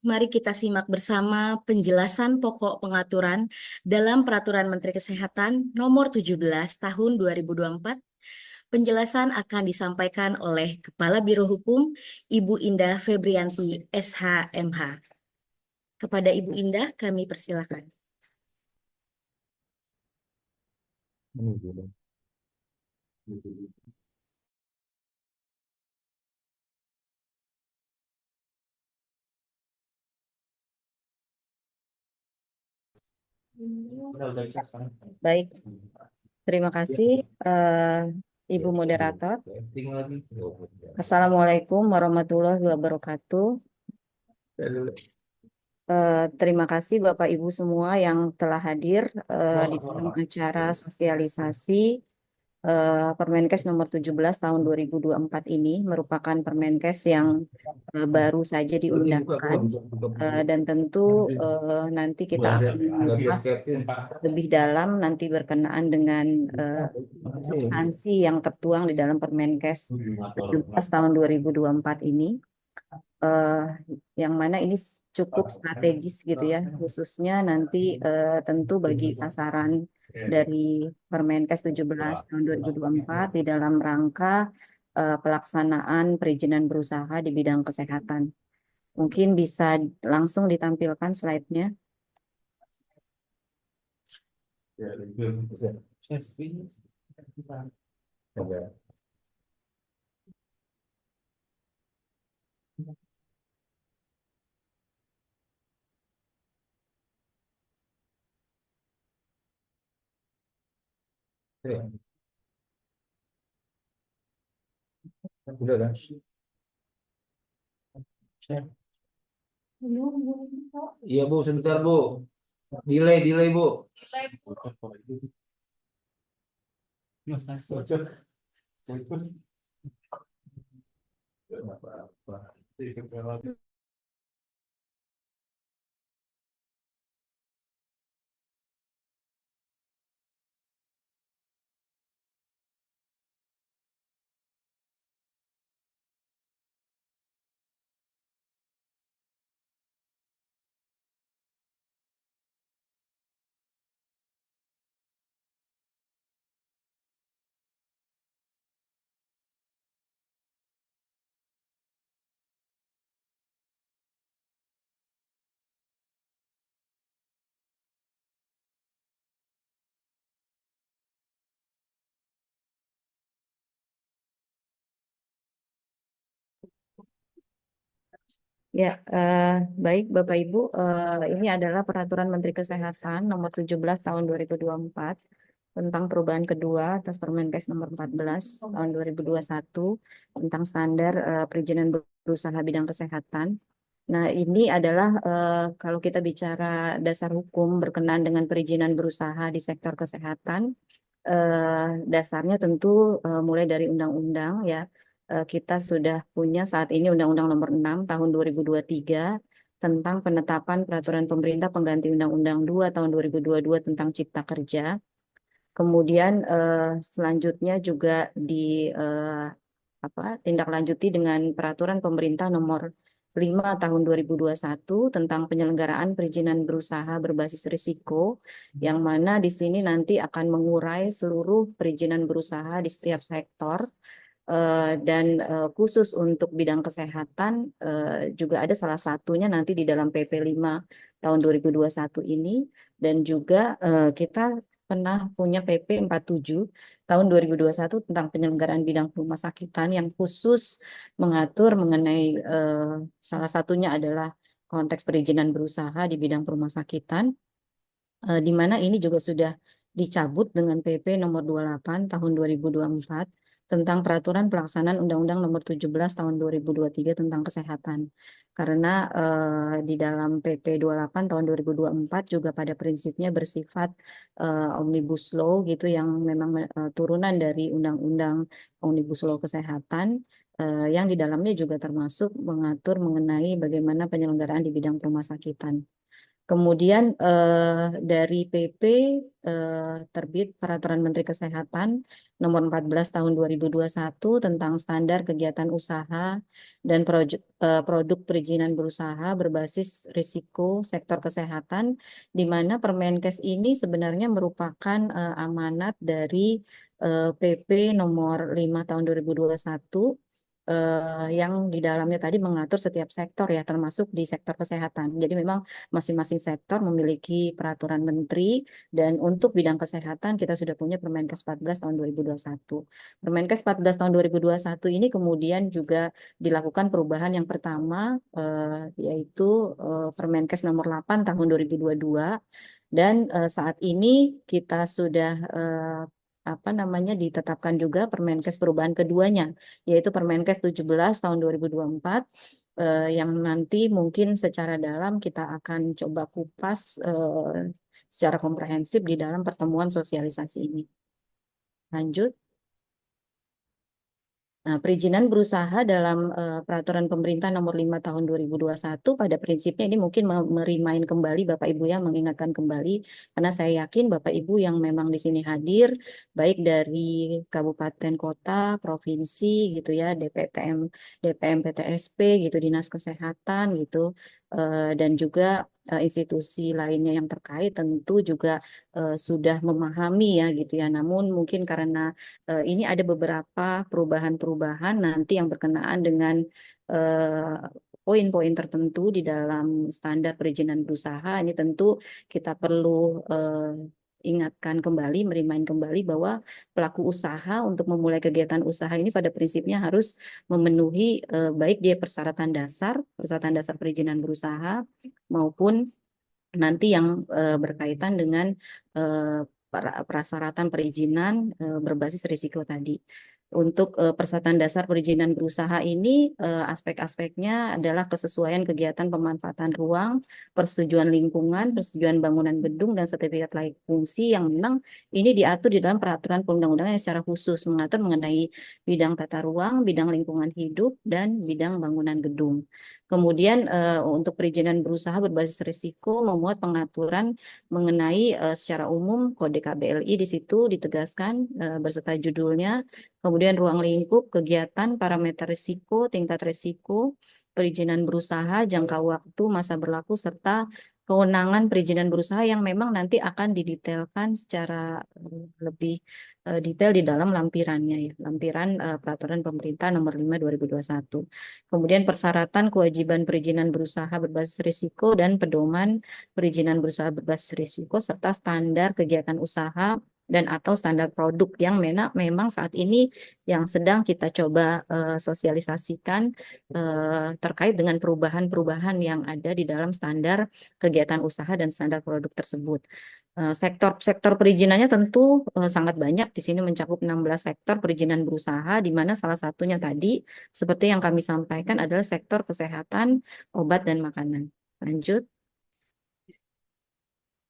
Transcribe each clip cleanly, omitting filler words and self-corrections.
Mari kita simak bersama penjelasan pokok pengaturan dalam Peraturan Menteri Kesehatan Nomor 17 Tahun 2024. Penjelasan akan disampaikan oleh Kepala Biro Hukum, Ibu Indah Febrianti, SH.MH. Kepada Ibu Indah, kami persilakan. Baik, terima kasih Ibu Moderator. Assalamualaikum warahmatullahi wabarakatuh. Terima kasih Bapak Ibu semua yang telah hadir di dalam acara sosialisasi Permenkes nomor 17 tahun 2024 ini merupakan Permenkes yang baru saja diundangkan dan tentu nanti kita akan mengupas lebih dalam nanti berkenaan dengan substansi yang tertuang di dalam Permenkes 17 tahun 2024 ini. Yang mana ini cukup strategis gitu ya, khususnya nanti tentu bagi sasaran dari Permenkes 17 tahun 2024 di dalam rangka pelaksanaan perizinan berusaha di bidang kesehatan. Mungkin bisa langsung ditampilkan slide-nya. Udah kan? Iya Bu, sebentar Bu. Delay Bu. Ya, baik Bapak Ibu, ini adalah Peraturan Menteri Kesehatan Nomor 17 Tahun 2024 tentang perubahan kedua atas Permenkes Nomor 14 Tahun 2021 tentang standar perizinan berusaha bidang kesehatan. Nah, ini adalah kalau kita bicara dasar hukum berkenaan dengan perizinan berusaha di sektor kesehatan, dasarnya tentu mulai dari undang-undang ya. Kita sudah punya saat ini Undang-Undang Nomor 6 Tahun 2023 tentang penetapan peraturan pemerintah pengganti Undang-Undang 2 Tahun 2022 tentang Cipta Kerja. Kemudian selanjutnya juga tindak lanjuti dengan peraturan pemerintah Nomor 5 Tahun 2021 tentang penyelenggaraan perizinan berusaha berbasis risiko, yang mana di sini nanti akan mengurai seluruh perizinan berusaha di setiap sektor. Dan khusus untuk bidang kesehatan juga ada salah satunya nanti di dalam PP 5 tahun 2021 ini, dan juga kita pernah punya PP 47 tahun 2021 tentang penyelenggaraan bidang rumah sakitan yang khusus mengatur mengenai salah satunya adalah konteks perizinan berusaha di bidang rumah sakitan, di mana ini juga sudah dicabut dengan PP nomor 28 tahun 2024 tentang peraturan pelaksanaan Undang-Undang nomor 17 tahun 2023 tentang kesehatan. Karena di dalam PP 28 tahun 2024 juga pada prinsipnya bersifat Omnibus Law gitu, yang memang turunan dari Undang-Undang Omnibus Law Kesehatan, yang di dalamnya juga termasuk mengatur mengenai bagaimana penyelenggaraan di bidang rumah sakitan. Kemudian dari PP terbit Peraturan Menteri Kesehatan Nomor 14 Tahun 2021 tentang standar kegiatan usaha dan produk perizinan berusaha berbasis risiko sektor kesehatan, di mana Permenkes ini sebenarnya merupakan amanat dari PP Nomor 5 Tahun 2021 yang di dalamnya tadi mengatur setiap sektor ya, termasuk di sektor kesehatan. Jadi memang masing-masing sektor memiliki peraturan menteri, dan untuk bidang kesehatan kita sudah punya Permenkes 14 tahun 2021. Permenkes 14 tahun 2021 ini kemudian juga dilakukan perubahan yang pertama, yaitu Permenkes nomor 8 tahun 2022, dan saat ini kita sudah ditetapkan juga Permenkes perubahan keduanya, yaitu Permenkes 17 tahun 2024, yang nanti mungkin secara dalam kita akan coba kupas secara komprehensif di dalam pertemuan sosialisasi ini. Lanjut. Nah, perizinan berusaha dalam Peraturan Pemerintah Nomor 5 Tahun 2021 pada prinsipnya ini mungkin merimain kembali Bapak Ibu ya, mengingatkan kembali, karena saya yakin Bapak Ibu yang memang di sini hadir, baik dari kabupaten, kota, provinsi gitu ya, DPTM, DPM, PTSP gitu, Dinas Kesehatan gitu, dan juga institusi lainnya yang terkait tentu juga sudah memahami ya gitu ya. Namun mungkin karena ini ada beberapa perubahan-perubahan nanti yang berkenaan dengan poin-poin tertentu di dalam standar perizinan berusaha. Ini tentu kita perlu ingatkan kembali, merimain kembali bahwa pelaku usaha untuk memulai kegiatan usaha ini pada prinsipnya harus memenuhi baik dia persyaratan dasar perizinan berusaha, maupun nanti yang berkaitan dengan persyaratan perizinan berbasis risiko tadi. Untuk persyaratan dasar perizinan berusaha ini aspek-aspeknya adalah kesesuaian kegiatan pemanfaatan ruang, persetujuan lingkungan, persetujuan bangunan gedung, dan sertifikat layak fungsi yang memang ini diatur di dalam peraturan perundang-undangan yang secara khusus mengatur mengenai bidang tata ruang, bidang lingkungan hidup, dan bidang bangunan gedung. Kemudian untuk perizinan berusaha berbasis risiko memuat pengaturan mengenai secara umum kode KBLI, di situ ditegaskan berserta judulnya, kemudian ruang lingkup, kegiatan, parameter risiko, tingkat risiko, perizinan berusaha, jangka waktu, masa berlaku, serta kewenangan perizinan berusaha yang memang nanti akan didetailkan secara lebih detail di dalam lampirannya ya, lampiran Peraturan Pemerintah Nomor 5 2021. Kemudian persyaratan kewajiban perizinan berusaha berbasis risiko dan pedoman perizinan berusaha berbasis risiko, serta standar kegiatan usaha dan atau standar produk yang memang saat ini yang sedang kita coba sosialisasikan terkait dengan perubahan-perubahan yang ada di dalam standar kegiatan usaha dan standar produk tersebut. Sektor perizinannya tentu sangat banyak, di sini mencakup 16 sektor perizinan berusaha, di mana salah satunya tadi seperti yang kami sampaikan adalah sektor kesehatan, obat, dan makanan. Lanjut.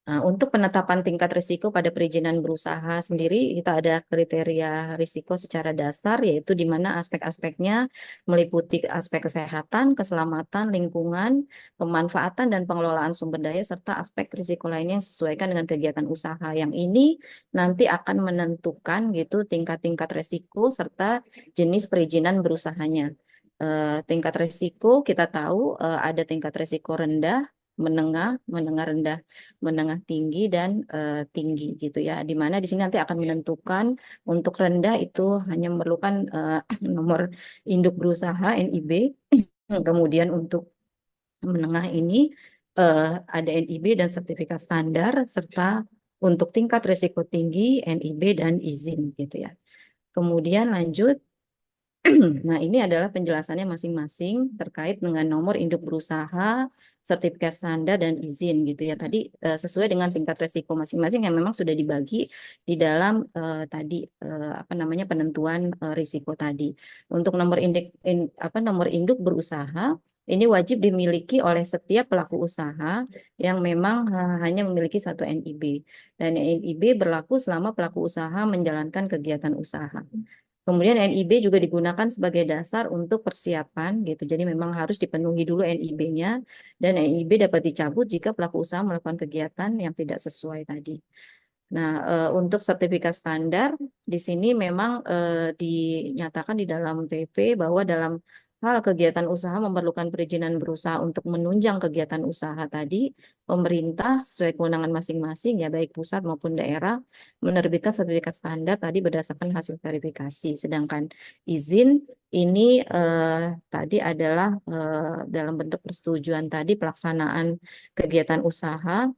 Nah, untuk penetapan tingkat risiko pada perizinan berusaha sendiri, kita ada kriteria risiko secara dasar, yaitu di mana aspek-aspeknya meliputi aspek kesehatan, keselamatan, lingkungan, pemanfaatan dan pengelolaan sumber daya, serta aspek risiko lainnya yang sesuaikan dengan kegiatan usaha. Yang ini nanti akan menentukan gitu tingkat-tingkat risiko serta jenis perizinan berusahanya. Tingkat risiko kita tahu ada tingkat risiko rendah, menengah, menengah rendah, menengah tinggi, dan tinggi gitu ya. Di mana di sini nanti akan menentukan untuk rendah itu hanya memerlukan nomor induk berusaha NIB. Kemudian untuk menengah ini ada NIB dan sertifikat standar, serta untuk tingkat risiko tinggi NIB dan izin gitu ya. Kemudian lanjut. Nah, ini adalah penjelasannya masing-masing terkait dengan nomor induk berusaha, sertifikat standar, dan izin gitu ya. Tadi sesuai dengan tingkat resiko masing-masing yang memang sudah dibagi di dalam penentuan risiko tadi. Untuk nomor nomor induk berusaha ini wajib dimiliki oleh setiap pelaku usaha yang memang hanya memiliki satu NIB. Dan NIB berlaku selama pelaku usaha menjalankan kegiatan usaha. Kemudian NIB juga digunakan sebagai dasar untuk persiapan gitu. Jadi memang harus dipenuhi dulu NIB-nya dan NIB dapat dicabut jika pelaku usaha melakukan kegiatan yang tidak sesuai tadi. Nah, untuk sertifikat standar di sini memang dinyatakan di dalam PP bahwa dalam hal kegiatan usaha memerlukan perizinan berusaha untuk menunjang kegiatan usaha tadi, pemerintah sesuai kewenangan masing-masing ya baik pusat maupun daerah menerbitkan sertifikat standar tadi berdasarkan hasil verifikasi. Sedangkan izin ini tadi adalah dalam bentuk persetujuan tadi pelaksanaan kegiatan usaha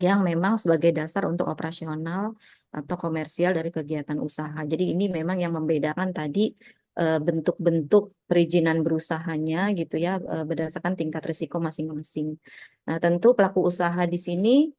yang memang sebagai dasar untuk operasional atau komersial dari kegiatan usaha. Jadi ini memang yang membedakan tadi bentuk-bentuk perizinan berusahanya gitu ya berdasarkan tingkat risiko masing-masing. Nah, tentu pelaku usaha di sini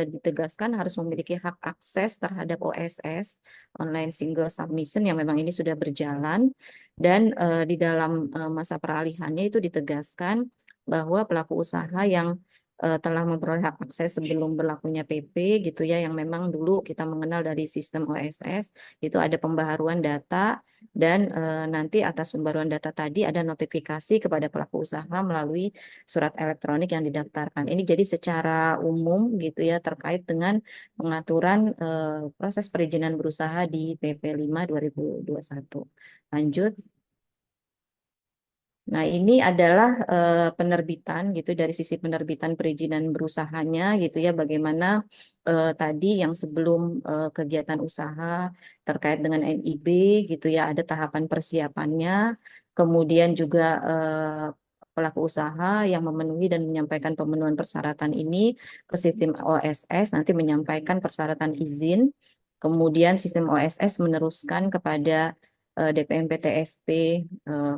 ditegaskan harus memiliki hak akses terhadap OSS (Online Single Submission) yang memang ini sudah berjalan dan di dalam masa peralihannya itu ditegaskan bahwa pelaku usaha yang telah memperoleh hak akses sebelum berlakunya PP gitu ya yang memang dulu kita mengenal dari sistem OSS itu ada pembaharuan data dan nanti atas pembaruan data tadi ada notifikasi kepada pelaku usaha melalui surat elektronik yang didaftarkan. Ini jadi secara umum gitu ya terkait dengan pengaturan proses perizinan berusaha di PP 5 2021. Lanjut. Nah, ini adalah penerbitan gitu dari sisi penerbitan perizinan berusahanya gitu ya bagaimana tadi yang sebelum kegiatan usaha terkait dengan NIB gitu ya ada tahapan persiapannya, kemudian juga pelaku usaha yang memenuhi dan menyampaikan pemenuhan persyaratan ini ke sistem OSS nanti menyampaikan persyaratan izin, kemudian sistem OSS meneruskan kepada DPM PTSP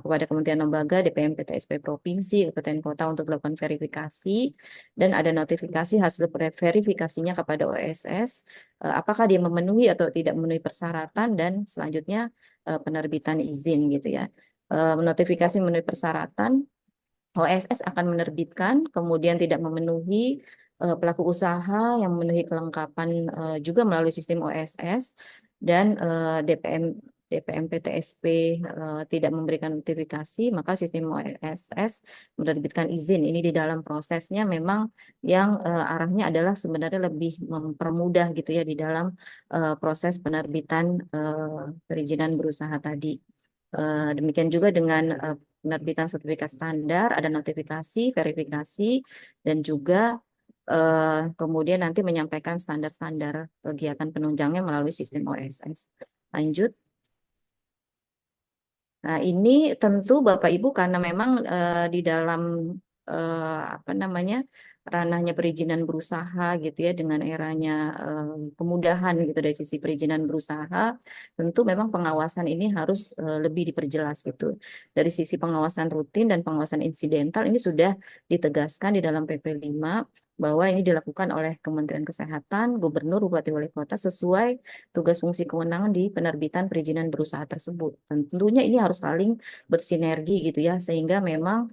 kepada Kementerian Lembaga, DPM PTSP Provinsi, Kabupaten Kota untuk melakukan verifikasi dan ada notifikasi hasil verifikasinya kepada OSS apakah dia memenuhi atau tidak memenuhi persyaratan dan selanjutnya penerbitan izin gitu ya. Notifikasi memenuhi persyaratan OSS akan menerbitkan kemudian tidak memenuhi pelaku usaha yang memenuhi kelengkapan juga melalui sistem OSS dan DPM PTSP tidak memberikan notifikasi, maka sistem OSS menerbitkan izin. Ini di dalam prosesnya memang yang arahnya adalah sebenarnya lebih mempermudah gitu ya di dalam proses penerbitan perizinan berusaha tadi. Demikian juga dengan penerbitan sertifikat standar, ada notifikasi, verifikasi, dan juga kemudian nanti menyampaikan standar-standar kegiatan penunjangnya melalui sistem OSS. Lanjut. Nah, ini tentu Bapak Ibu karena memang di dalam apa namanya ranahnya perizinan berusaha gitu ya dengan eranya kemudahan gitu dari sisi perizinan berusaha, tentu memang pengawasan ini harus lebih diperjelas gitu. Dari sisi pengawasan rutin dan pengawasan insidental ini sudah ditegaskan di dalam PP 5 bahwa ini dilakukan oleh Kementerian Kesehatan, Gubernur, Bupati, Wali Kota sesuai tugas fungsi kewenangan di penerbitan perizinan berusaha tersebut. Tentunya ini harus saling bersinergi gitu ya, sehingga memang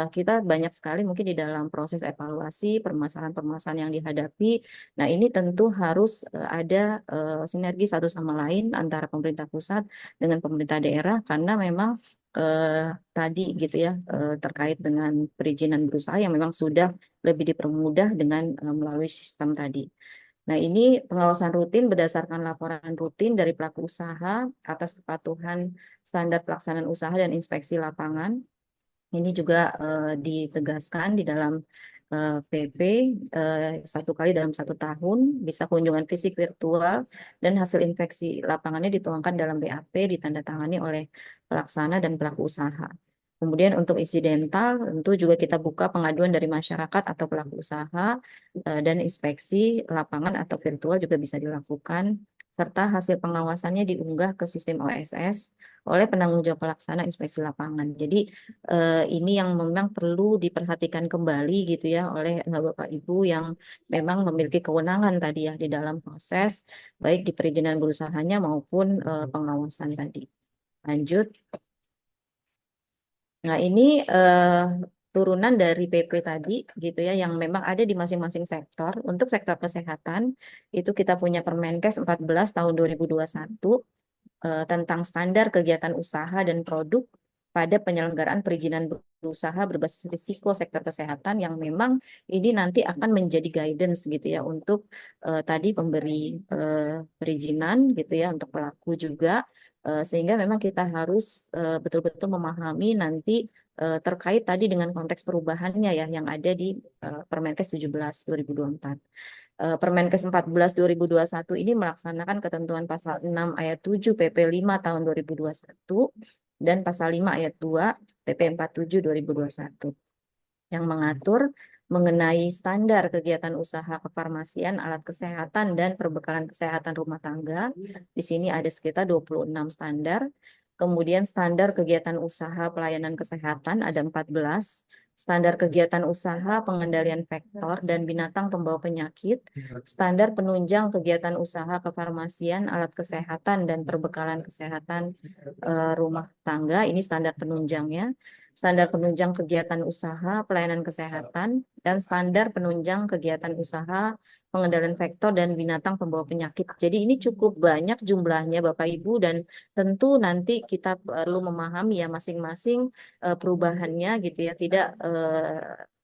kita banyak sekali mungkin di dalam proses evaluasi permasalahan-permasalahan yang dihadapi. Nah, ini tentu harus ada sinergi satu sama lain antara pemerintah pusat dengan pemerintah daerah karena memang tadi gitu ya terkait dengan perizinan berusaha yang memang sudah lebih dipermudah dengan melalui sistem tadi. Nah, ini pengawasan rutin berdasarkan laporan rutin dari pelaku usaha atas kepatuhan standar pelaksanaan usaha dan inspeksi lapangan. Ini juga ditegaskan di dalam PP 1 kali dalam 1 tahun, bisa kunjungan fisik virtual, dan hasil inspeksi lapangannya dituangkan dalam BAP, ditandatangani oleh pelaksana dan pelaku usaha. Kemudian untuk insidental, tentu juga kita buka pengaduan dari masyarakat atau pelaku usaha, dan inspeksi lapangan atau virtual juga bisa dilakukan, serta hasil pengawasannya diunggah ke sistem OSS oleh penanggung jawab pelaksana inspeksi lapangan. Jadi ini yang memang perlu diperhatikan kembali gitu ya oleh Bapak Ibu yang memang memiliki kewenangan tadi ya di dalam proses baik di perizinan berusahanya maupun pengawasan tadi. Lanjut. Nah, ini turunan dari PP tadi gitu ya yang memang ada di masing-masing sektor. Untuk sektor kesehatan itu kita punya Permenkes 14 tahun 2021 tentang standar kegiatan usaha dan produk pada penyelenggaraan perizinan berusaha berbasis risiko sektor kesehatan yang memang ini nanti akan menjadi guidance gitu ya untuk tadi pemberi perizinan gitu ya untuk pelaku juga. Sehingga memang kita harus betul-betul memahami nanti terkait tadi dengan konteks perubahannya ya yang ada di Permenkes 17 2024. Permenkes 14 2021 ini melaksanakan ketentuan pasal 6 ayat 7 PP 5 tahun 2021 dan pasal 5 ayat 2 PP 47 2021 yang mengatur mengenai standar kegiatan usaha kefarmasian, alat kesehatan, dan perbekalan kesehatan rumah tangga. Di sini ada sekitar 26 standar. Kemudian standar kegiatan usaha pelayanan kesehatan ada 14. Standar kegiatan usaha pengendalian vektor dan binatang pembawa penyakit, standar penunjang kegiatan usaha kefarmasian, alat kesehatan, dan perbekalan kesehatan rumah tangga, ini standar penunjangnya, standar penunjang kegiatan usaha pelayanan kesehatan, dan standar penunjang kegiatan usaha pengendalian vektor dan binatang pembawa penyakit. Jadi ini cukup banyak jumlahnya Bapak Ibu dan tentu nanti kita perlu memahami ya masing-masing perubahannya gitu ya, tidak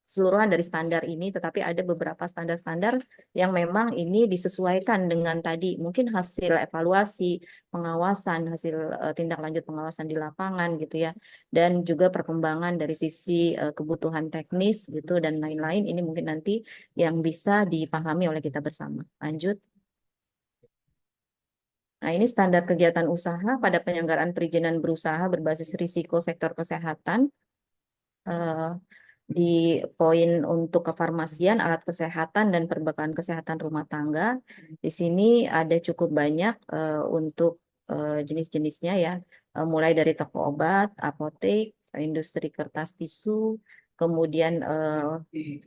seluruhan dari standar ini, tetapi ada beberapa standar-standar yang memang ini disesuaikan dengan tadi mungkin hasil evaluasi, pengawasan, hasil tindak lanjut pengawasan di lapangan gitu ya, dan juga perkembangan dari sisi kebutuhan teknis gitu dan lain-lain. Ini mungkin nanti yang bisa dipahami oleh kita bersama. Lanjut. Nah, ini standar kegiatan usaha pada penyelenggaraan perizinan berusaha berbasis risiko sektor kesehatan. Di poin untuk kefarmasian, alat kesehatan, dan perbekalan kesehatan rumah tangga. Di sini ada cukup banyak untuk jenis-jenisnya ya, mulai dari toko obat, apotek, industri kertas tisu, kemudian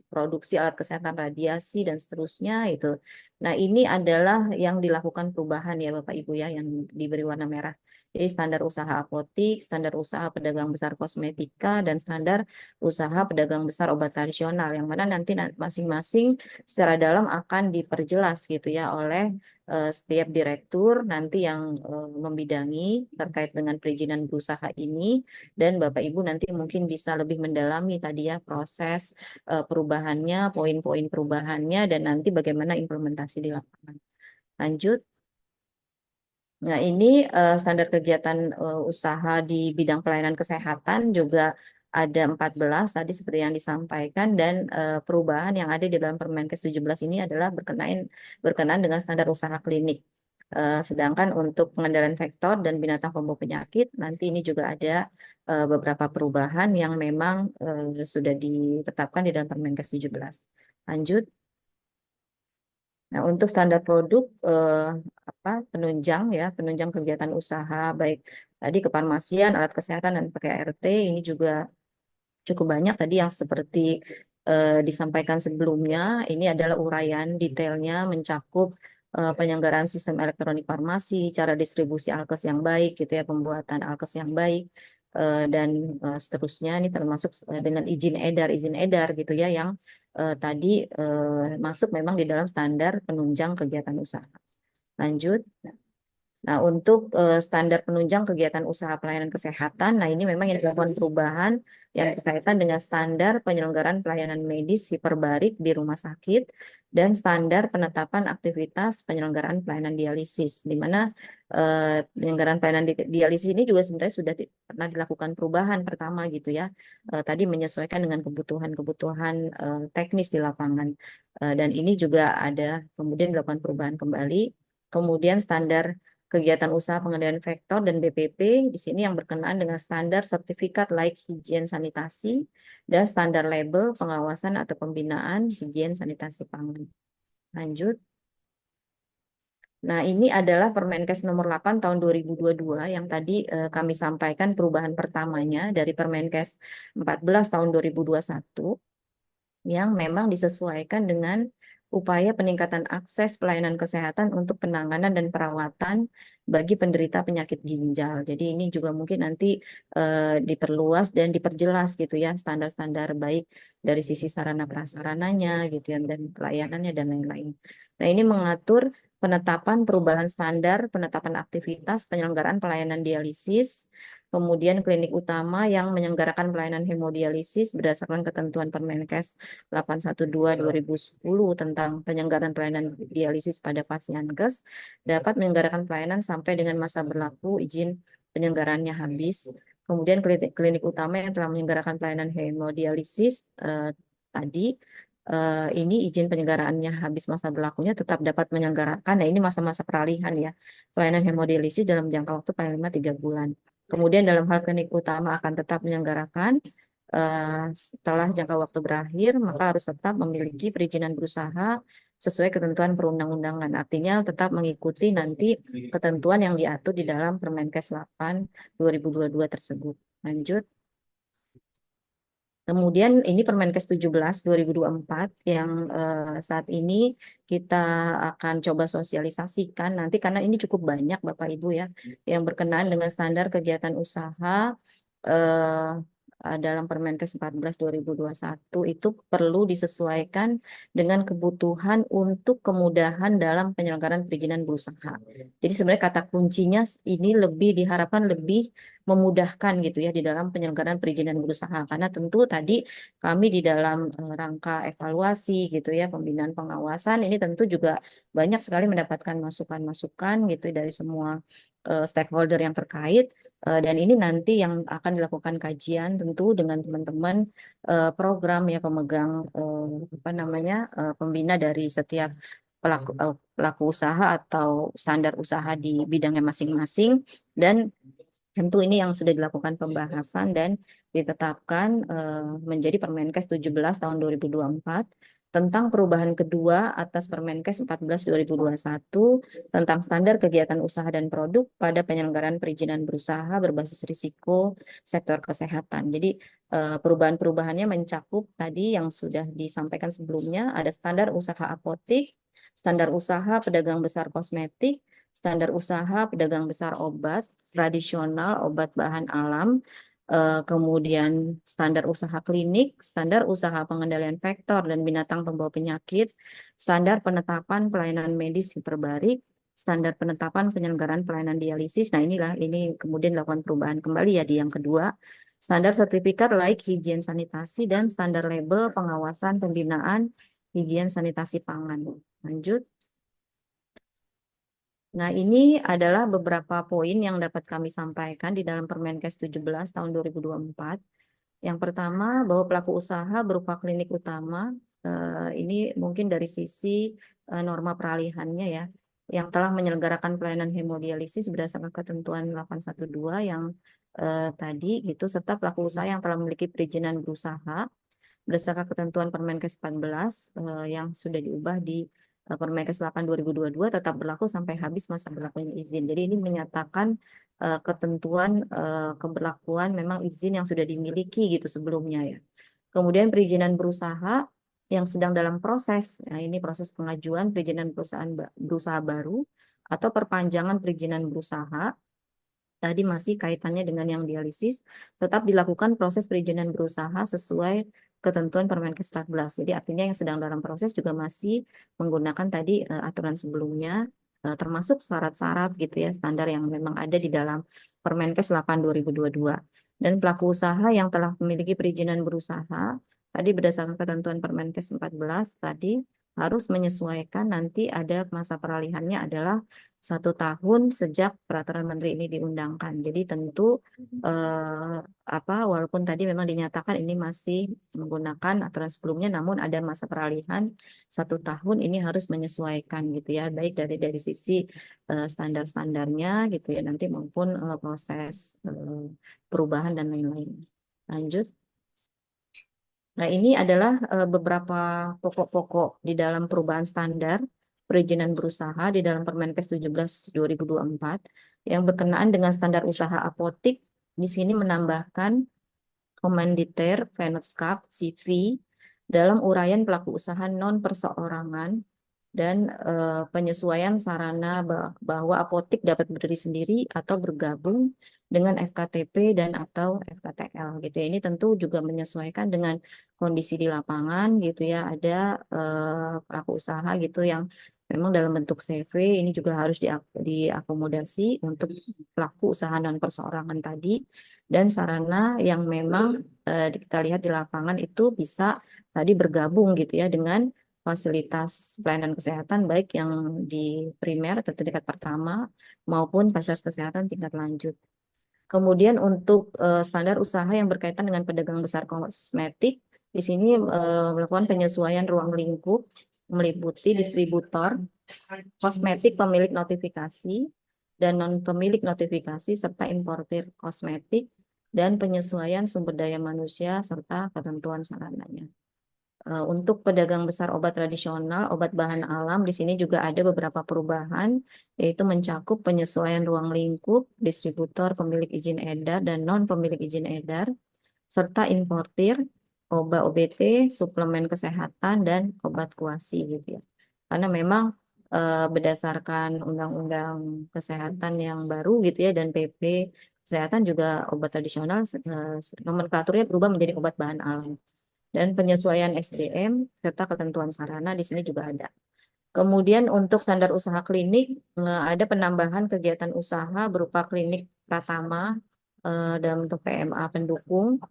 produksi alat kesehatan radiasi, dan seterusnya itu. Nah, ini adalah yang dilakukan perubahan ya Bapak Ibu ya, yang diberi warna merah. Jadi standar usaha apotik, standar usaha pedagang besar kosmetika, dan standar usaha pedagang besar obat tradisional yang mana nanti masing-masing secara dalam akan diperjelas gitu ya oleh setiap direktur nanti yang membidangi terkait dengan perizinan berusaha ini, dan Bapak Ibu nanti mungkin bisa lebih mendalami tadi ya proses perubahannya, poin-poin perubahannya, dan nanti bagaimana implementasi di lapangan. Lanjut. Nah, ini standar kegiatan usaha di bidang pelayanan kesehatan juga ada 14 tadi seperti yang disampaikan, dan perubahan yang ada di dalam Permenkes 17 ini adalah berkenaan dengan standar usaha klinik. Sedangkan untuk pengendalian vektor dan binatang pembawa penyakit nanti ini juga ada beberapa perubahan yang memang sudah ditetapkan di dalam Permenkes 17. Lanjut. Nah, untuk standar produk penunjang ya, penunjang kegiatan usaha baik tadi kefarmasian, alat kesehatan, dan PKRT ini juga cukup banyak tadi yang seperti disampaikan sebelumnya. Ini adalah uraian detailnya mencakup penyelenggaraan sistem elektronik farmasi, cara distribusi alkes yang baik gitu ya, pembuatan alkes yang baik, dan seterusnya. Ini termasuk dengan izin edar gitu ya yang tadi masuk memang di dalam standar penunjang kegiatan usaha. Lanjut. Nah, untuk standar penunjang kegiatan usaha pelayanan kesehatan, nah ini memang yang dilakukan perubahan yang berkaitan dengan standar penyelenggaraan pelayanan medis hiperbarik di rumah sakit dan standar penetapan aktivitas penyelenggaraan pelayanan dialisis, di mana penyelenggaraan pelayanan dialisis ini juga sebenarnya sudah pernah dilakukan perubahan pertama gitu ya, tadi menyesuaikan dengan kebutuhan-kebutuhan teknis di lapangan, dan ini juga ada kemudian dilakukan perubahan kembali. Kemudian standar kegiatan usaha pengendalian vektor dan BPP di sini yang berkenaan dengan standar sertifikat layak higien sanitasi dan standar label pengawasan atau pembinaan higien sanitasi pangan. Lanjut. Nah, ini adalah Permenkes nomor 8 tahun 2022 yang tadi kami sampaikan perubahan pertamanya dari Permenkes 14 tahun 2021 yang memang disesuaikan dengan upaya peningkatan akses pelayanan kesehatan untuk penanganan dan perawatan bagi penderita penyakit ginjal. Jadi ini juga mungkin nanti diperluas dan diperjelas gitu ya standar-standar baik dari sisi sarana prasarananya gitu ya dan pelayanannya dan lain-lain. Nah, ini mengatur penetapan perubahan standar, penetapan aktivitas penyelenggaraan pelayanan dialisis, kemudian klinik utama yang menyelenggarakan pelayanan hemodialisis berdasarkan ketentuan Permenkes 812/2010 tentang penyelenggaraan pelayanan dialisis pada pasienkes dapat menyelenggarakan pelayanan sampai dengan masa berlaku izin penyelenggaraannya habis. Kemudian klinik utama yang telah menyelenggarakan pelayanan hemodialisis tadi ini izin penyelenggaraannya habis masa berlakunya tetap dapat menyelenggarakan. Nah, ini masa-masa peralihan ya. Pelayanan hemodialisis dalam jangka waktu paling lama 3 bulan. Kemudian dalam hal klinik utama akan tetap menyelenggarakan setelah jangka waktu berakhir, maka harus tetap memiliki perizinan berusaha sesuai ketentuan perundang-undangan. Artinya tetap mengikuti nanti ketentuan yang diatur di dalam Permenkes 8 2022 tersebut. Lanjut. Kemudian ini Permenkes 17 2024 yang saat ini kita akan coba sosialisasikan nanti karena ini cukup banyak Bapak Ibu ya yang berkenaan dengan standar kegiatan usaha eh, dalam Permenkes 14 2021 itu perlu disesuaikan dengan kebutuhan untuk kemudahan dalam penyelenggaraan perizinan berusaha. Jadi sebenarnya kata kuncinya ini lebih diharapkan lebih memudahkan gitu ya di dalam penyelenggaraan perizinan berusaha karena tentu tadi kami di dalam rangka evaluasi gitu ya pembinaan pengawasan ini tentu juga banyak sekali mendapatkan masukan-masukan gitu dari semua stakeholder yang terkait dan ini nanti yang akan dilakukan kajian tentu dengan teman-teman program ya pemegang apa namanya pembina dari setiap pelaku usaha atau standar usaha di bidangnya masing-masing dan tentu ini yang sudah dilakukan pembahasan dan ditetapkan menjadi Permenkes 17 tahun 2024 tentang perubahan kedua atas Permenkes 14 2021 tentang standar kegiatan usaha dan produk pada penyelenggaraan perizinan berusaha berbasis risiko sektor kesehatan. Jadi perubahan-perubahannya mencakup tadi yang sudah disampaikan sebelumnya ada standar usaha apotik, standar usaha pedagang besar kosmetik, standar usaha pedagang besar obat tradisional, obat bahan alam, kemudian standar usaha klinik, standar usaha pengendalian vektor dan binatang pembawa penyakit, standar penetapan pelayanan medis hiperbarik, standar penetapan penyelenggaraan pelayanan dialisis. Nah, ini kemudian dilakukan perubahan kembali ya di yang kedua. Standar sertifikat laik higien sanitasi dan standar label pengawasan pembinaan higien sanitasi pangan. Lanjut. Nah, ini adalah beberapa poin yang dapat kami sampaikan di dalam Permenkes 17 tahun 2024. Yang pertama, bahwa pelaku usaha berupa klinik utama, ini mungkin dari sisi norma peralihannya ya, yang telah menyelenggarakan pelayanan hemodialisis berdasarkan ketentuan 812 yang tadi gitu, serta pelaku usaha yang telah memiliki perizinan berusaha berdasarkan ketentuan Permenkes 14 yang sudah diubah di Permenkes 8 2022 tetap berlaku sampai habis masa berlakunya izin. Jadi ini menyatakan ketentuan keberlakuan memang izin yang sudah dimiliki gitu sebelumnya ya. Kemudian perizinan berusaha yang sedang dalam proses, ya ini proses pengajuan perizinan berusaha baru atau perpanjangan perizinan berusaha tadi masih kaitannya dengan yang dialisis, tetap dilakukan proses perizinan berusaha sesuai ketentuan Permenkes 14. Jadi artinya yang sedang dalam proses juga masih menggunakan tadi aturan sebelumnya, termasuk syarat-syarat gitu ya, standar yang memang ada di dalam Permenkes 8 2022. Dan pelaku usaha yang telah memiliki perizinan berusaha, tadi berdasarkan ketentuan Permenkes 14 tadi harus menyesuaikan nanti ada masa peralihannya adalah 1 tahun sejak peraturan menteri ini diundangkan. Jadi tentu walaupun tadi memang dinyatakan ini masih menggunakan aturan sebelumnya, namun ada masa peralihan 1 tahun ini harus menyesuaikan gitu ya, baik dari sisi standar-standarnya gitu ya nanti maupun proses perubahan dan lain-lain. Lanjut. Nah, ini adalah beberapa pokok-pokok di dalam perubahan standar perizinan berusaha di dalam Permenkes 17 2024 yang berkenaan dengan standar usaha apotik. Di sini menambahkan Komenditer, Venetscap, CV, dalam uraian pelaku usaha non perseorangan dan penyesuaian sarana bahwa apotik dapat berdiri sendiri atau bergabung dengan FKTP dan atau FKTL gitu ya. Ini tentu juga menyesuaikan dengan kondisi di lapangan gitu ya. Ada pelaku usaha gitu yang memang dalam bentuk CV ini juga harus diakomodasi untuk pelaku usaha non perseorangan tadi, dan sarana yang memang kita lihat di lapangan itu bisa tadi bergabung gitu ya dengan fasilitas pelayanan kesehatan baik yang di primer atau tingkat pertama maupun fasilitas kesehatan tingkat lanjut. Kemudian untuk standar usaha yang berkaitan dengan pedagang besar kosmetik, di sini melakukan penyesuaian ruang lingkup meliputi distributor, kosmetik pemilik notifikasi, dan non pemilik notifikasi serta importir kosmetik, dan penyesuaian sumber daya manusia serta ketentuan sarananya. Untuk pedagang besar obat tradisional, obat bahan alam, di sini juga ada beberapa perubahan, yaitu mencakup penyesuaian ruang lingkup, distributor, pemilik izin edar, dan non-pemilik izin edar, serta importir, obat OBT, suplemen kesehatan, dan obat kuasi gitu ya. Karena memang berdasarkan Undang-Undang Kesehatan yang baru gitu ya, dan PP Kesehatan juga obat tradisional nomenklaturnya berubah menjadi obat bahan alam. Dan penyesuaian SDM serta ketentuan sarana di sini juga ada. Kemudian untuk standar usaha klinik ada penambahan kegiatan usaha berupa klinik pratama dalam bentuk PMA pendukung.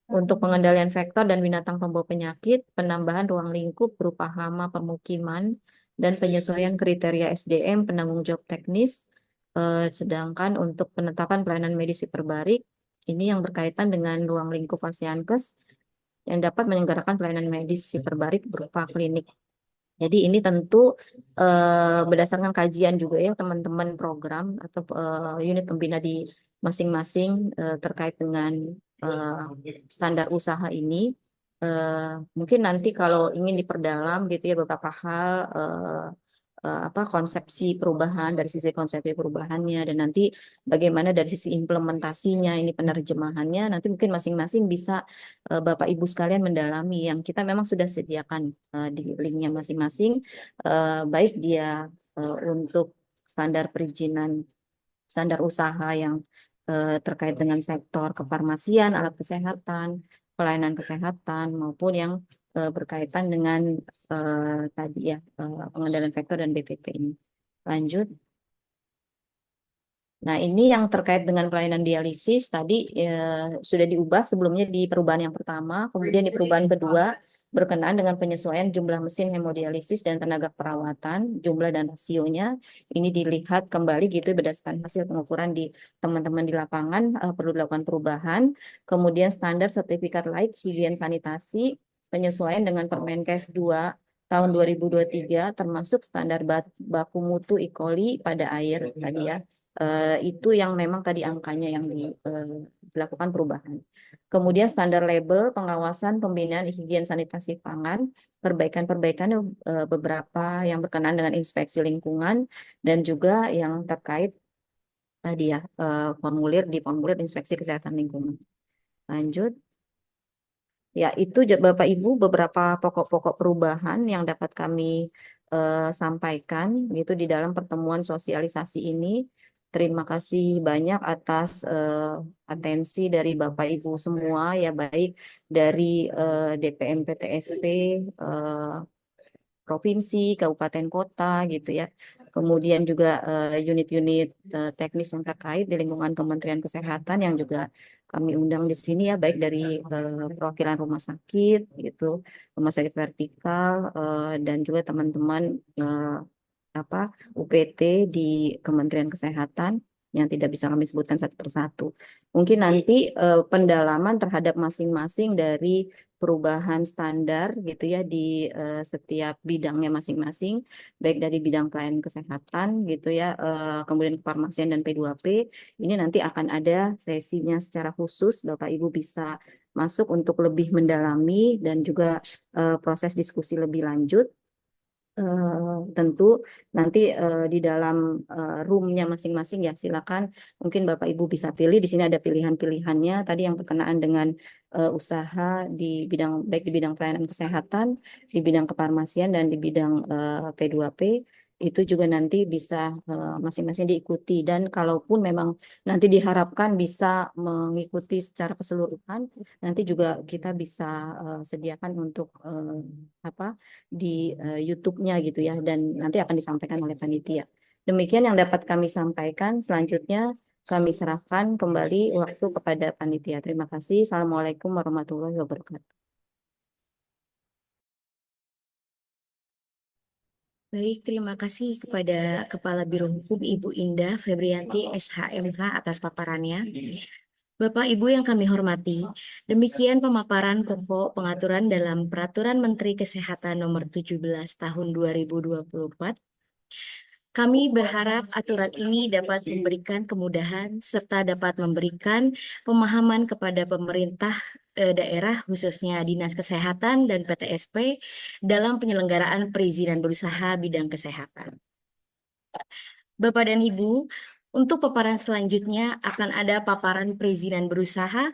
Untuk pengendalian vektor dan binatang pembawa penyakit, penambahan ruang lingkup berupa hama pemukiman dan penyesuaian kriteria SDM penanggung jawab teknis. Sedangkan untuk penetapan pelayanan medis hiperbarik, ini yang berkaitan dengan ruang lingkup Fasiankes yang dapat menyelenggarakan pelayanan medis hiperbarik berupa klinik. Jadi ini tentu berdasarkan kajian juga ya teman-teman program atau unit pembina di masing-masing terkait dengan standar usaha ini. Mungkin nanti kalau ingin diperdalam gitu ya beberapa hal konsepsi perubahan dari sisi konsepsi perubahannya, dan nanti bagaimana dari sisi implementasinya ini penerjemahannya, nanti mungkin masing-masing bisa Bapak Ibu sekalian mendalami yang kita memang sudah sediakan di linknya masing-masing, baik dia untuk standar perizinan, standar usaha yang terkait dengan sektor kefarmasian, alat kesehatan, pelayanan kesehatan, maupun yang berkaitan dengan tadi ya pengendalian vektor dan BPP ini. Lanjut. Nah, ini yang terkait dengan pelayanan dialisis tadi sudah diubah sebelumnya di perubahan yang pertama, kemudian di perubahan kedua berkenaan dengan penyesuaian jumlah mesin hemodialisis dan tenaga perawatan, jumlah dan rasionya. Ini dilihat kembali gitu berdasarkan hasil pengukuran di teman-teman di lapangan perlu dilakukan perubahan. Kemudian standar sertifikat layak higien sanitasi penyesuaian dengan Permenkes 2 tahun 2023 termasuk standar baku mutu E. coli pada air tadi ya. Itu yang memang tadi angkanya yang dilakukan perubahan. Kemudian standar label, pengawasan, pembinaan higien sanitasi pangan, perbaikan-perbaikan beberapa yang berkenaan dengan inspeksi lingkungan, dan juga yang terkait tadi ya formulir inspeksi kesehatan lingkungan. Lanjut. Ya, itu Bapak Ibu beberapa pokok-pokok perubahan yang dapat kami sampaikan gitu di dalam pertemuan sosialisasi ini. Terima kasih banyak atas atensi dari Bapak Ibu semua ya, baik dari DPM PTSP provinsi, kabupaten, kota gitu ya. Kemudian juga unit-unit teknis yang terkait di lingkungan Kementerian Kesehatan yang juga kami undang di sini ya, baik dari perwakilan rumah sakit gitu, rumah sakit vertikal dan juga teman-teman UPT di Kementerian Kesehatan yang tidak bisa kami sebutkan satu persatu. Mungkin nanti pendalaman terhadap masing-masing dari perubahan standar gitu ya di setiap bidangnya masing-masing, baik dari bidang pelayanan kesehatan gitu ya, kemudian kefarmasian dan P2P, ini nanti akan ada sesinya secara khusus, Bapak Ibu bisa masuk untuk lebih mendalami dan juga proses diskusi lebih lanjut. tentu nanti di dalam roomnya masing-masing ya silakan mungkin Bapak Ibu bisa pilih di sini ada pilihan-pilihannya tadi yang berkenaan dengan usaha di bidang baik di bidang pelayanan kesehatan, di bidang kefarmasian dan di bidang P2P itu juga nanti bisa masing-masing diikuti dan kalaupun memang nanti diharapkan bisa mengikuti secara keseluruhan nanti juga kita bisa sediakan untuk apa di YouTube-nya gitu ya dan nanti akan disampaikan oleh panitia. Demikian yang dapat kami sampaikan. Selanjutnya kami serahkan kembali waktu kepada panitia. Terima kasih. Assalamualaikum warahmatullahi wabarakatuh. Baik, terima kasih kepada Kepala Biro Hukum Ibu Indah Febrianti SHMH atas paparannya. Bapak Ibu yang kami hormati, demikian pemaparan pokok pengaturan dalam Peraturan Menteri Kesehatan Nomor 17 Tahun 2024. Kami berharap aturan ini dapat memberikan kemudahan serta dapat memberikan pemahaman kepada pemerintah daerah khususnya Dinas Kesehatan dan PTSP dalam penyelenggaraan perizinan berusaha bidang kesehatan. Bapak dan Ibu, untuk paparan selanjutnya akan ada paparan perizinan berusaha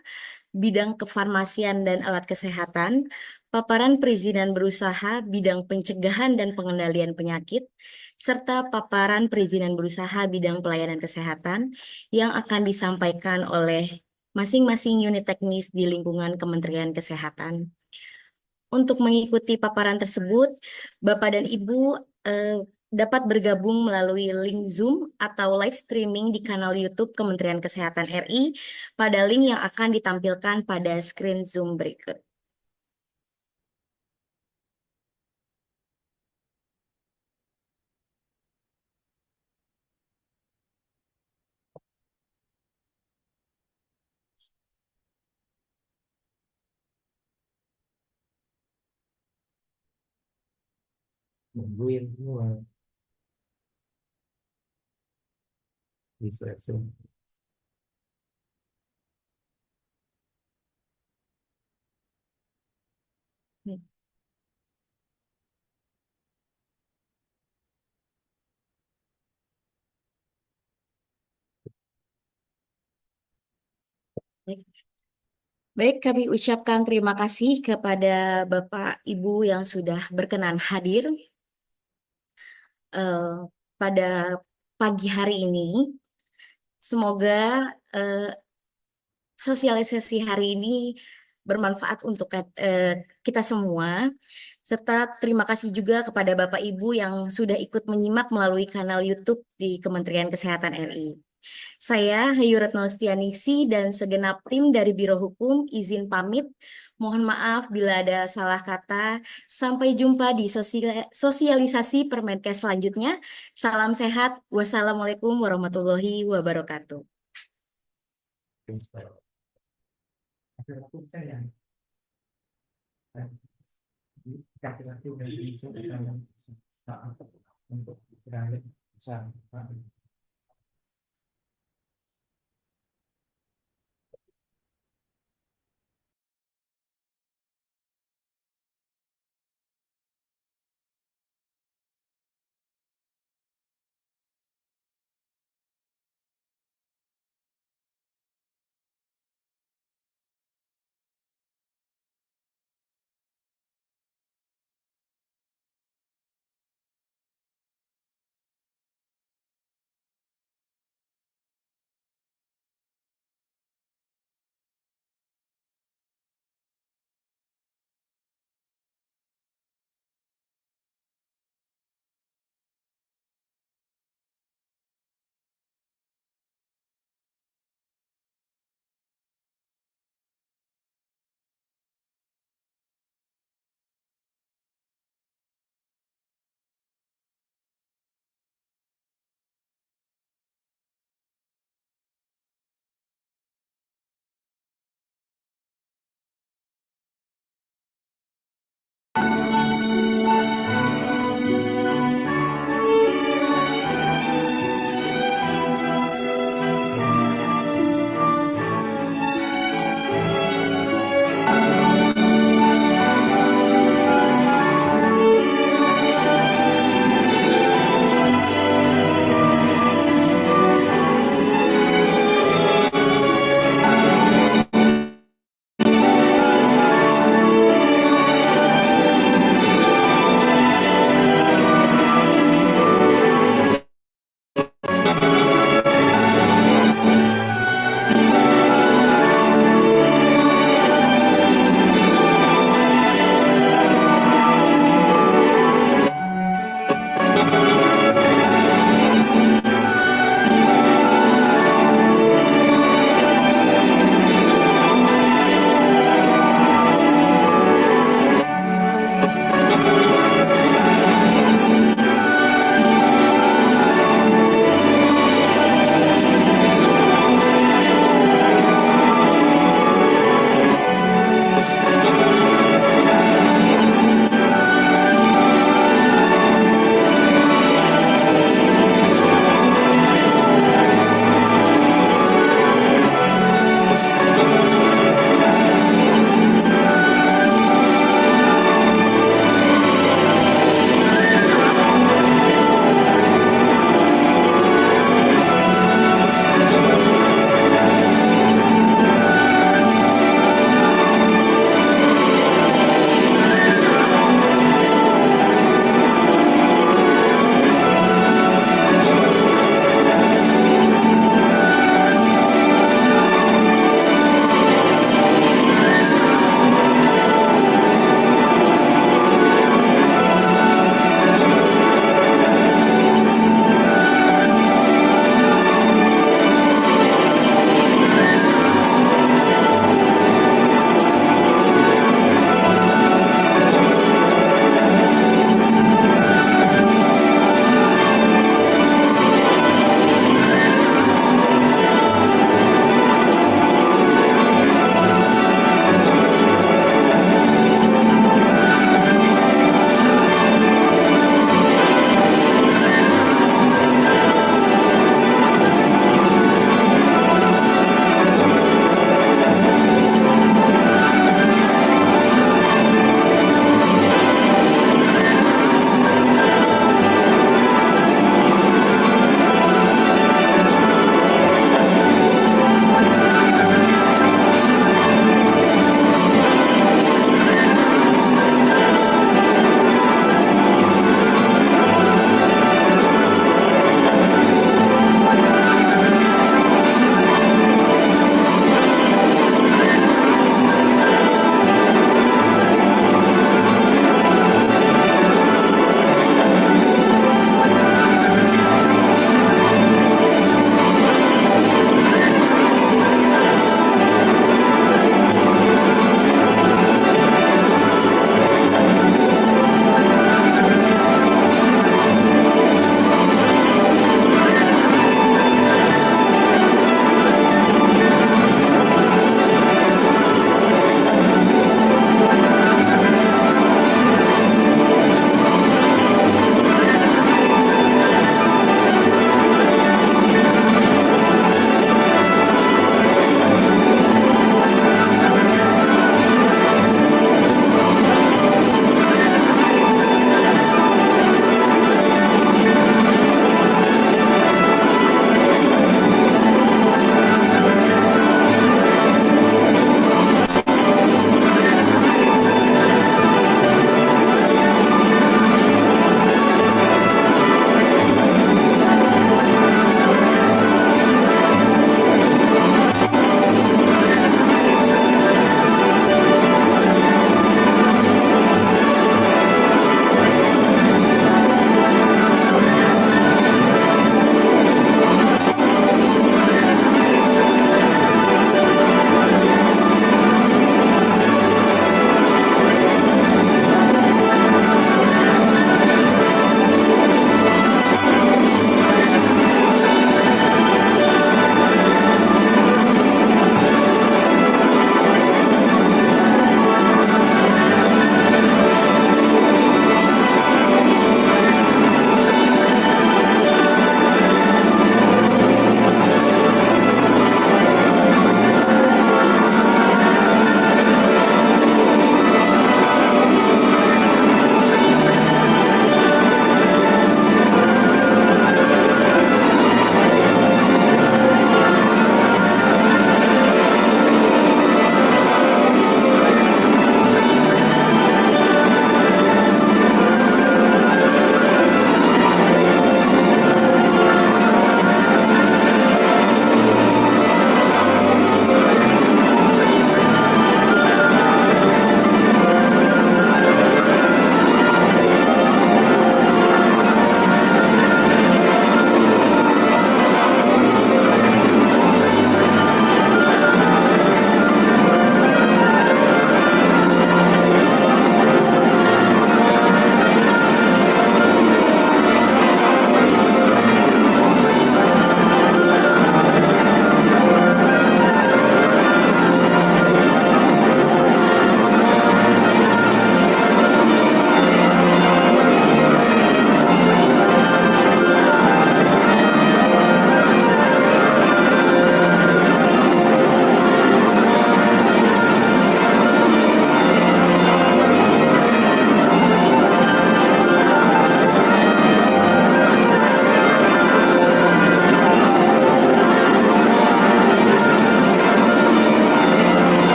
bidang kefarmasian dan alat kesehatan, paparan perizinan berusaha bidang pencegahan dan pengendalian penyakit, serta paparan perizinan berusaha bidang pelayanan kesehatan yang akan disampaikan oleh masing-masing unit teknis di lingkungan Kementerian Kesehatan. Untuk mengikuti paparan tersebut, Bapak dan Ibu dapat bergabung melalui link Zoom atau live streaming di kanal YouTube Kementerian Kesehatan RI pada link yang akan ditampilkan pada screen Zoom berikut. Nungguin semua. Bisa sih. Baik, Baik, kami ucapkan terima kasih kepada Bapak Ibu yang sudah berkenan hadir eh, pada pagi hari ini. Semoga eh, sosialisasi hari ini bermanfaat untuk kita semua. Serta terima kasih juga kepada Bapak Ibu yang sudah ikut menyimak melalui kanal YouTube di Kementerian Kesehatan RI. Saya Hayu Retnostianisi dan segenap tim dari Biro Hukum izin pamit. Mohon maaf bila ada salah kata. Sampai jumpa di sosialisasi Permenkes selanjutnya. Salam sehat. Wassalamualaikum warahmatullahi wabarakatuh. Untuk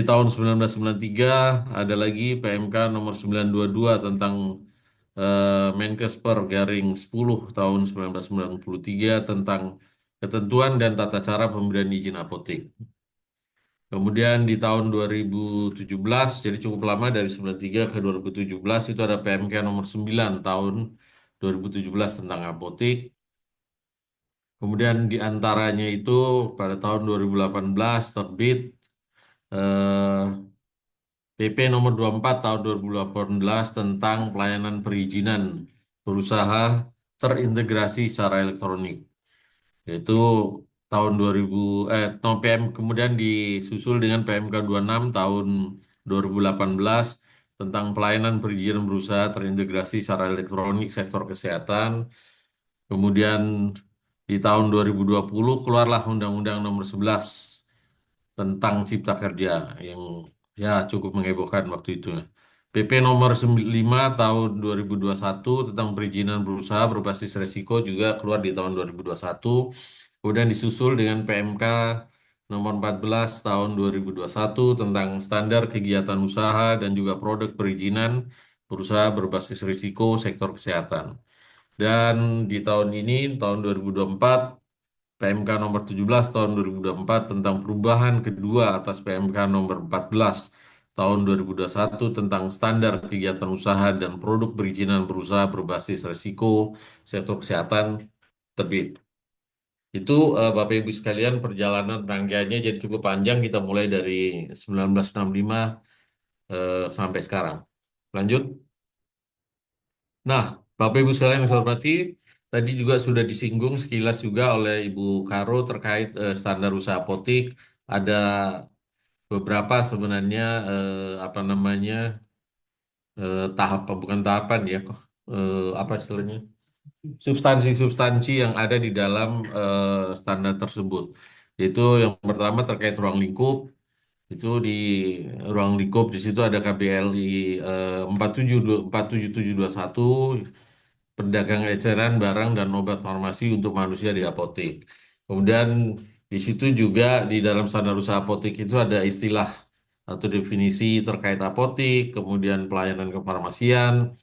tahun 1993 ada lagi PMK nomor 922 tentang Menkesper garing 10 tahun 1993 tentang ketentuan dan tata cara pemberian izin apotek. Kemudian di tahun 2017, jadi cukup lama dari 93 ke 2017 itu ada PMK nomor 9 tahun 2017 tentang apotek. Kemudian di antaranya itu pada tahun 2018 terbit eh, PP nomor 24 tahun 2018 tentang pelayanan perizinan berusaha terintegrasi secara elektronik. Yaitu tahun 2000 PM kemudian disusul dengan PMK 26 tahun 2018 tentang pelayanan perizinan berusaha terintegrasi secara elektronik sektor kesehatan. Kemudian di tahun 2020 keluarlah Undang-Undang Nomor 11 tentang Cipta Kerja yang ya cukup menghebohkan waktu itu. PP nomor 5 tahun 2021 tentang perizinan berusaha berbasis resiko juga keluar di tahun 2021. Kemudian disusul dengan PMK nomor 14 tahun 2021 tentang standar kegiatan usaha dan juga produk perizinan berusaha berbasis risiko sektor kesehatan. Dan di tahun ini, tahun 2024, PMK nomor 17 tahun 2024 tentang perubahan kedua atas PMK nomor 14 tahun 2021 tentang standar kegiatan usaha dan produk perizinan berusaha berbasis risiko sektor kesehatan terbit. Itu Bapak Ibu sekalian perjalanan rangkaiannya jadi cukup panjang. Kita mulai dari 1965 sampai sekarang. Lanjut. Nah, Bapak Ibu sekalian yang saya hormati, tadi juga sudah disinggung sekilas juga oleh Ibu Karo terkait standar usaha apotik. Ada beberapa sebenarnya apa namanya tahap bukan tahapan ya kok apa istilahnya substansi-substansi yang ada di dalam standar tersebut. Itu yang pertama terkait ruang lingkup. Itu di ruang lingkup di situ ada KBLI 47721 perdagangan eceran barang dan obat farmasi untuk manusia di apotek. Kemudian di situ juga di dalam standar usaha apotek itu ada istilah atau definisi terkait apotek, kemudian pelayanan kefarmasian,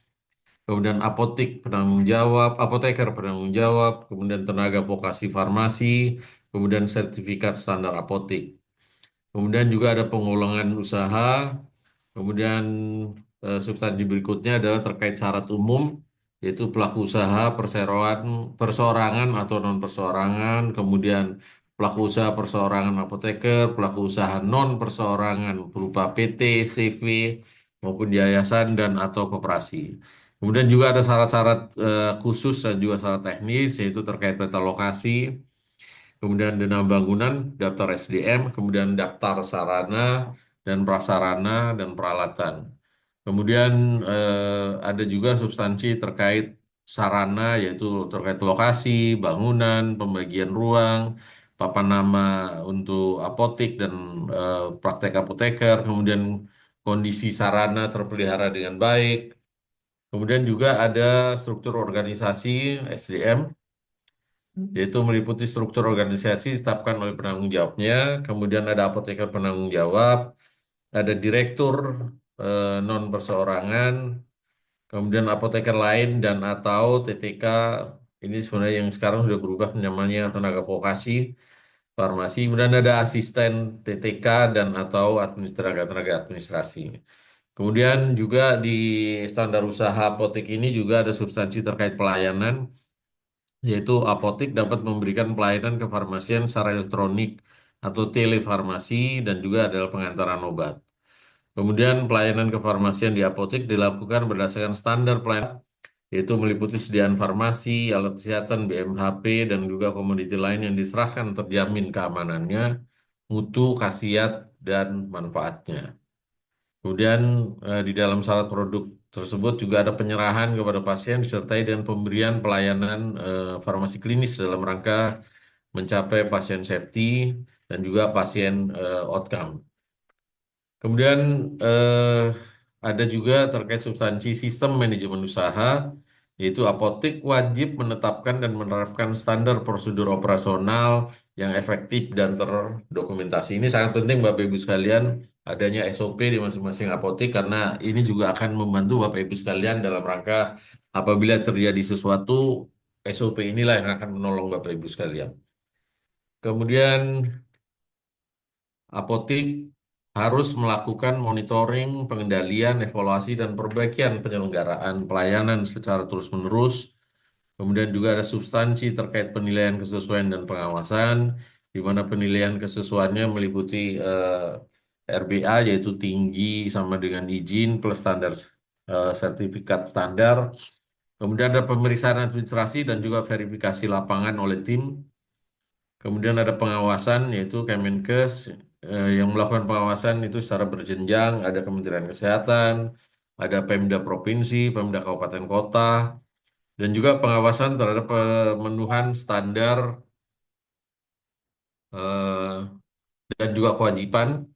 kemudian apotek penanggung jawab, apoteker penanggung jawab, kemudian tenaga vokasi farmasi, kemudian sertifikat standar apotek. Kemudian juga ada pengulangan usaha. Kemudian substansi berikutnya adalah terkait syarat umum, yaitu pelaku usaha perseorangan atau non perseorangan. Kemudian pelaku usaha perseorangan apoteker, pelaku usaha non perseorangan berupa PT, CV, maupun yayasan dan atau koperasi. Kemudian juga ada syarat-syarat khusus dan juga syarat teknis, yaitu terkait peta lokasi, kemudian dana bangunan, daftar SDM, kemudian daftar sarana dan prasarana dan peralatan. Kemudian ada juga substansi terkait sarana, yaitu terkait lokasi, bangunan, pembagian ruang, papan nama untuk apotek dan praktek apoteker, kemudian kondisi sarana terpelihara dengan baik. Kemudian juga ada struktur organisasi SDM, yaitu meliputi struktur organisasi ditetapkan oleh penanggung jawabnya, kemudian ada apoteker penanggung jawab, ada direktur non perseorangan, kemudian apoteker lain dan atau TTK, ini sebenarnya yang sekarang sudah berubah namanya tenaga vokasi farmasi, kemudian ada asisten TTK dan atau tenaga administrasi. Kemudian juga di standar usaha apotek ini juga ada substansi terkait pelayanan, yaitu apotek dapat memberikan pelayanan kefarmasian secara elektronik atau telefarmasi dan juga adalah pengantaran obat. Kemudian pelayanan kefarmasian di apotek dilakukan berdasarkan standar pelayanan, yaitu meliputi sediaan farmasi, alat kesehatan, BMHP, dan juga komoditi lain yang diserahkan terjamin keamanannya, mutu, khasiat, dan manfaatnya. Kemudian di dalam syarat produk tersebut juga ada penyerahan kepada pasien disertai dengan pemberian pelayanan farmasi klinis dalam rangka mencapai pasien safety dan juga pasien outcome. Kemudian ada juga terkait substansi sistem manajemen usaha, yaitu apotek wajib menetapkan dan menerapkan standar prosedur operasional yang efektif dan terdokumentasi. Ini sangat penting Bapak Ibu sekalian, adanya SOP di masing-masing apotek karena ini juga akan membantu Bapak Ibu sekalian dalam rangka apabila terjadi sesuatu, SOP inilah yang akan menolong Bapak Ibu sekalian. Kemudian apotek harus melakukan monitoring, pengendalian, evaluasi, dan perbaikan penyelenggaraan pelayanan secara terus-menerus. Kemudian juga ada substansi terkait penilaian kesesuaian dan pengawasan, di mana penilaian kesesuaiannya meliputi RBA, yaitu tinggi sama dengan izin, plus standar sertifikat standar. Kemudian ada pemeriksaan administrasi dan juga verifikasi lapangan oleh tim. Kemudian ada pengawasan yaitu Kemenkes yang melakukan pengawasan itu secara berjenjang, ada Kementerian Kesehatan, ada Pemda Provinsi, Pemda Kabupaten Kota, dan juga pengawasan terhadap pemenuhan standar eh, dan juga kewajiban.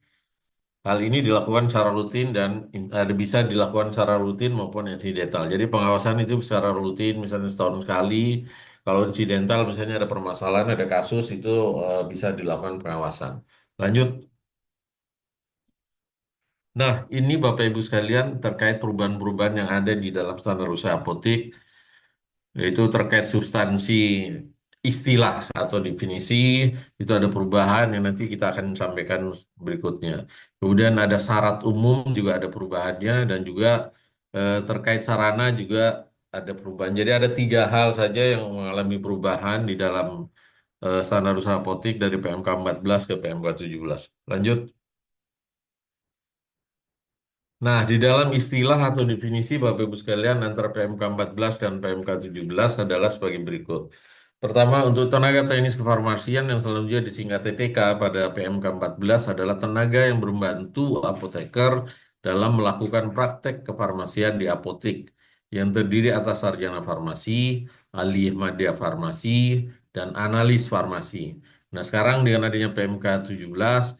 Hal ini dilakukan secara rutin dan ada bisa dilakukan secara rutin maupun insidental. Jadi pengawasan itu secara rutin, misalnya setahun sekali. Kalau insidental, misalnya ada permasalahan, ada kasus, itu bisa dilakukan pengawasan. Lanjut. Nah, ini Bapak Ibu sekalian terkait perubahan-perubahan yang ada di dalam standar usaha apotek, yaitu terkait substansi istilah atau definisi, itu ada perubahan yang nanti kita akan sampaikan berikutnya. Kemudian ada syarat umum juga ada perubahannya dan juga terkait sarana juga ada perubahan. Jadi ada 3 hal saja yang mengalami perubahan di dalam standar usaha apotek dari PMK 14 ke PMK 17. Lanjut. Nah, di dalam istilah atau definisi Bapak Ibu sekalian antara PMK 14 dan PMK 17 adalah sebagai berikut. Pertama, untuk tenaga teknis kefarmasian yang selanjutnya disingkat TTK pada PMK 14 adalah tenaga yang membantu apoteker dalam melakukan praktek kefarmasian di apotek yang terdiri atas sarjana farmasi, ahli madya farmasi, dan analis farmasi. Nah, sekarang dengan adanya PMK 17,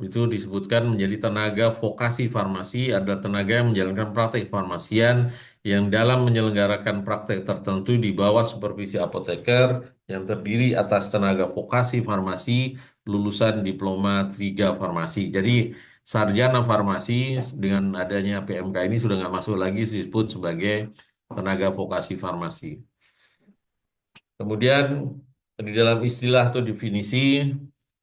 itu disebutkan menjadi tenaga vokasi farmasi adalah tenaga yang menjalankan praktek farmasian yang dalam menyelenggarakan praktek tertentu di bawah supervisi apoteker yang terdiri atas tenaga vokasi farmasi lulusan diploma 3 farmasi. Jadi sarjana farmasi dengan adanya PMK ini sudah nggak masuk lagi disebut sebagai tenaga vokasi farmasi. Kemudian di dalam istilah atau definisi,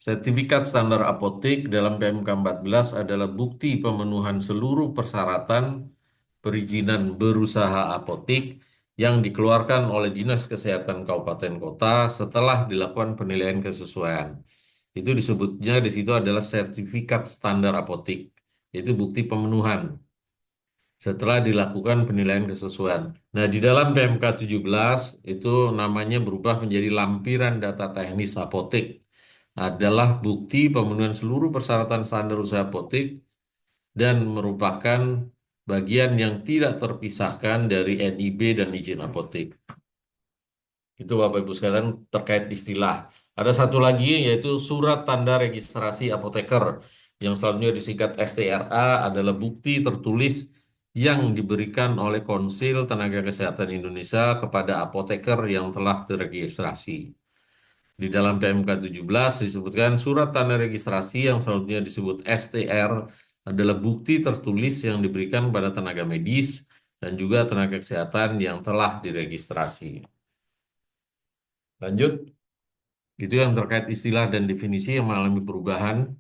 sertifikat standar apotek dalam PMK 14 adalah bukti pemenuhan seluruh persyaratan perizinan berusaha apotek yang dikeluarkan oleh Dinas Kesehatan Kabupaten Kota setelah dilakukan penilaian kesesuaian. Itu disebutnya di situ adalah sertifikat standar apotek, yaitu bukti pemenuhan setelah dilakukan penilaian kesesuaian. Nah, di dalam PMK 17 itu namanya berubah menjadi lampiran data teknis apotek. Adalah bukti pemenuhan seluruh persyaratan standar usaha apotek dan merupakan bagian yang tidak terpisahkan dari NIB dan izin apotek. Itu Bapak Ibu sekalian terkait istilah. Ada satu lagi yaitu surat tanda registrasi apoteker yang selanjutnya disingkat STRA adalah bukti tertulis yang diberikan oleh Konsil Tenaga Kesehatan Indonesia kepada apoteker yang telah terregistrasi. Di dalam PMK 17 disebutkan surat tanda registrasi yang selanjutnya disebut STR adalah bukti tertulis yang diberikan pada tenaga medis dan juga tenaga kesehatan yang telah diregistrasi. Lanjut, itu yang terkait istilah dan definisi yang mengalami perubahan.